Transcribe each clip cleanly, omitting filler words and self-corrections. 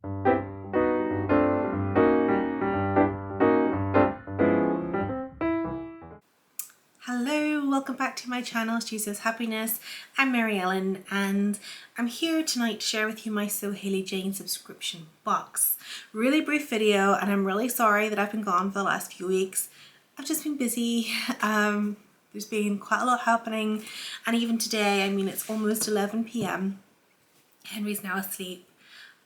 Hello, welcome back to my channel, Jesus Happiness. I'm Mary Ellen and I'm here tonight to share with you my So Hayley Jane subscription box. Really brief video, and I'm really sorry that I've been gone for the last few weeks. I've just been busy. There's been quite a lot happening, and even today, I mean, it's almost 11 p.m. Henry's now asleep.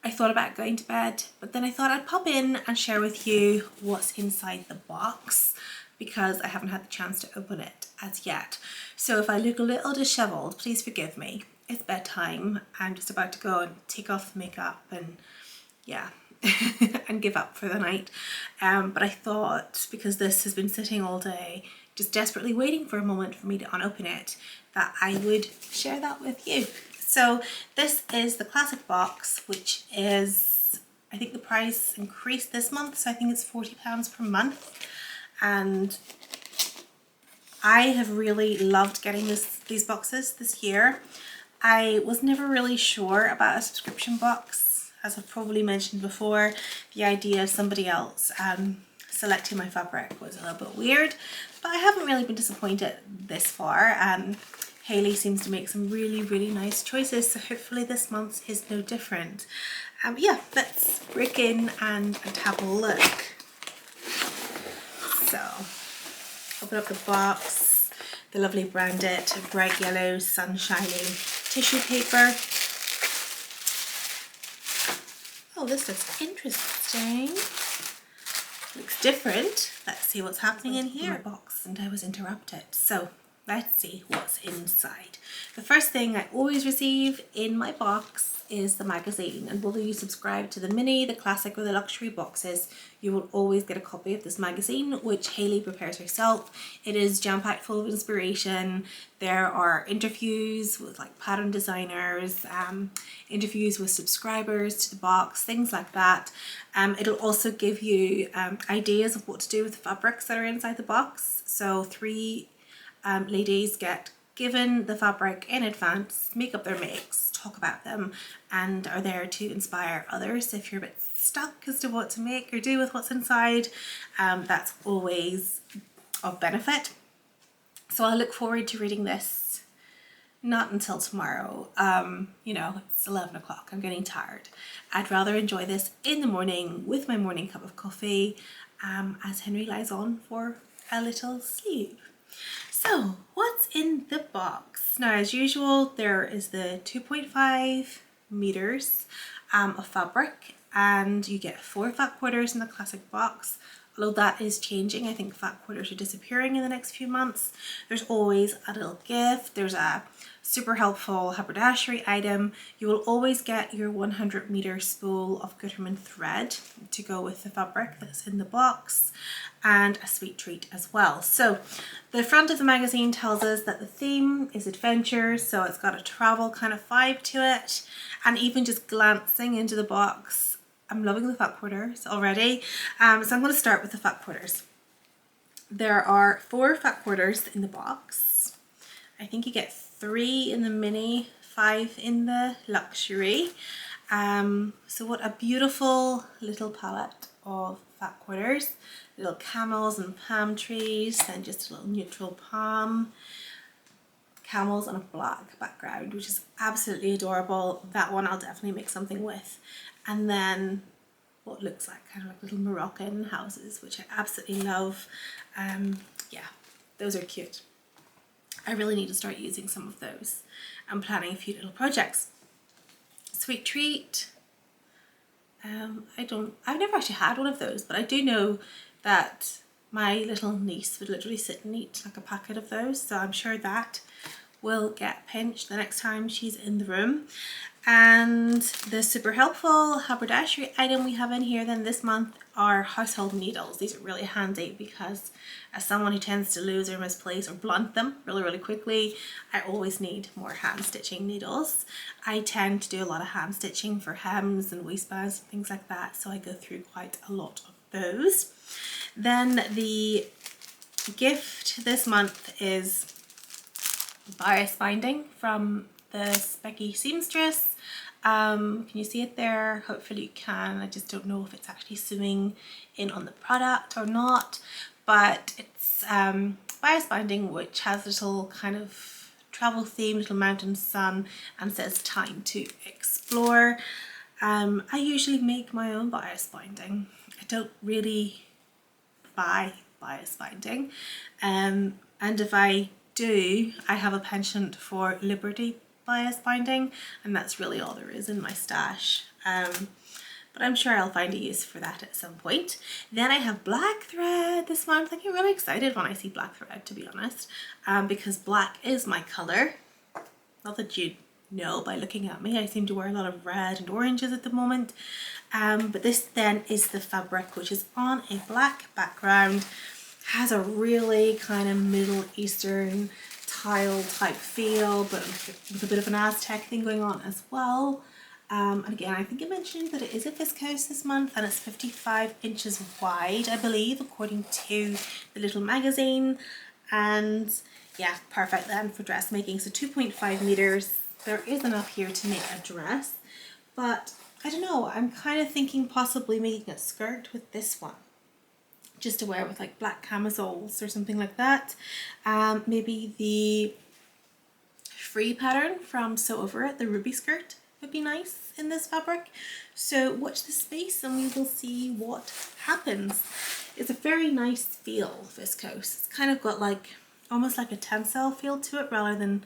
I thought about going to bed, but then I thought I'd pop in and share with you what's inside the box, because I haven't had the chance to open it as yet. So if I look a little disheveled, please forgive me. It's bedtime. I'm just about to go and take off the makeup and yeah, and give up for the night. But I thought, because this has been sitting all day, just desperately waiting for a moment for me to unopen it, that I would share that with you. So this is the classic box, which is, I think the price increased this month, so I think it's £40 per month. And I have really loved getting these boxes this year. I was never really sure about a subscription box. As I've probably mentioned before, the idea of somebody else selecting my fabric was a little bit weird, but I haven't really been disappointed this far. Hayley seems to make some really nice choices, so hopefully this month's is no different. Yeah, let's break in and have a look. So, open up the box, the lovely branded bright yellow sunshiny tissue paper. Oh, this looks interesting. Looks different. Let's see what's happening in here. Box, and I was interrupted. So, let's see what's inside. The first thing I always receive in my box is the magazine, and whether you subscribe to the mini, the classic or the luxury boxes, you will always get a copy of this magazine, which Hayley prepares herself. It is jam-packed full of inspiration. There are interviews with like pattern designers, interviews with subscribers to the box, things like that. It'll also give you ideas of what to do with the fabrics that are inside the box. So three ladies get given the fabric in advance, make up their makes, talk about them, and are there to inspire others. If you're a bit stuck as to what to make or do with what's inside, that's always of benefit. So I look forward to reading this, not until tomorrow. You know, it's 11 o'clock, I'm getting tired. I'd rather enjoy this in the morning with my morning cup of coffee as Henry lies on for a little sleep. So what's in the box? Now, as usual, there is the 2.5 meters of fabric, and you get 4 fat quarters in the classic box. Although that is changing, I think fat quarters are disappearing in the next few months. There's always a little gift. There's a super helpful haberdashery item. You will always get your 100 meter spool of Gutermann thread to go with the fabric that's in the box, and a sweet treat as well. So the front of the magazine tells us that the theme is adventure, so it's got a travel kind of vibe to it. And even just glancing into the box, I'm loving the fat quarters already. So I'm going to start with the fat quarters. There are 4 fat quarters in the box. I think you get 3 in the mini, 5 in the luxury. So what a beautiful little palette of fat quarters. Little camels and palm trees, then just a little neutral palm. Camels on a black background, which is absolutely adorable. That one I'll definitely make something with. And then what looks like kind of like little Moroccan houses, which I absolutely love. Yeah, those are cute. I really need to start using some of those. I'm planning a few little projects. Sweet treat. I've never actually had one of those, but I do know that my little niece would literally sit and eat like a packet of those, so I'm sure that will get pinched the next time she's in the room. And the super helpful haberdashery item we have in here then this month are household needles. These are really handy because as someone who tends to lose or misplace or blunt them really quickly, I always need more hand stitching needles. I tend to do a lot of hand stitching for hems and waistbands and things like that, so I go through quite a lot of those. Then the gift this month is bias binding from the Specky Seamstress. Can you see it there? Hopefully you can. I just don't know if it's actually zooming in on the product or not, but it's bias binding, which has a little kind of travel theme, little mountain sun, and says time to explore. I usually make my own bias binding. I don't really buy bias binding, and if I do, I have a penchant for Liberty bias binding, and that's really all there is in my stash. But I'm sure I'll find a use for that at some point. Then I have black thread this month. I get really excited when I see black thread, to be honest, because black is my colour. Not that you'd know by looking at me, I seem to wear a lot of red and oranges at the moment. But this then is the fabric, which is on a black background, has a really kind of Middle Eastern tile type feel, but with a bit of an Aztec thing going on as well. And again, I think I mentioned that it is a viscose this month, and it's 55 inches wide, I believe, according to the little magazine. And yeah, perfect then for dressmaking. So 2.5 meters. There is enough here to make a dress, but I don't know, I'm kind of thinking possibly making a skirt with this one, just to wear with like black camisoles or something like that. Maybe the free pattern from Sew Over It, the ruby skirt, would be nice in this fabric. So watch this space and we will see what happens. It's a very nice feel, viscose. It's kind of got like almost like a tencel feel to it rather than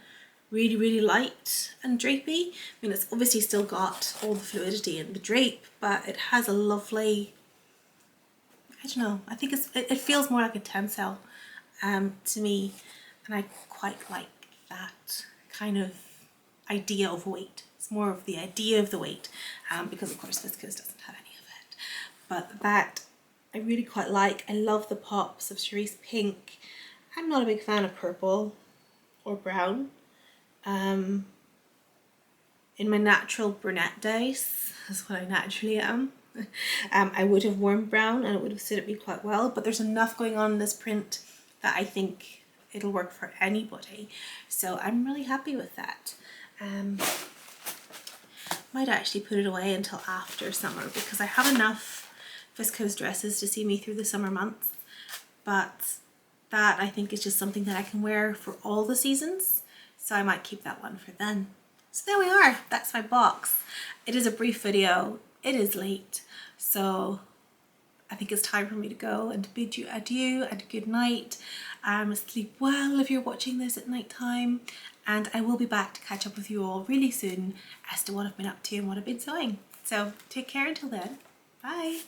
really light and drapey. I mean, it's obviously still got all the fluidity in the drape, but it has a lovely, I don't know, I think it feels more like a tencel to me, and I quite like that kind of idea of weight. It's more of the idea of the weight, because of course viscose doesn't have any of it, but that I really quite like. I love the pops of cerise pink. I'm not a big fan of purple or brown. In my natural brunette days, that's what I naturally am, I would have worn brown and it would have suited me quite well, but there's enough going on in this print that I think it'll work for anybody, so I'm really happy with that. Might actually put it away until after summer because I have enough viscose dresses to see me through the summer months, but that I think is just something that I can wear for all the seasons, so I might keep that one for then. So there we are, that's my box. It is a brief video, it is late, so I think it's time for me to go and bid you adieu and good night. Sleep well if you're watching this at night time, and I will be back to catch up with you all really soon as to what I've been up to and what I've been sewing. So take care until then, bye.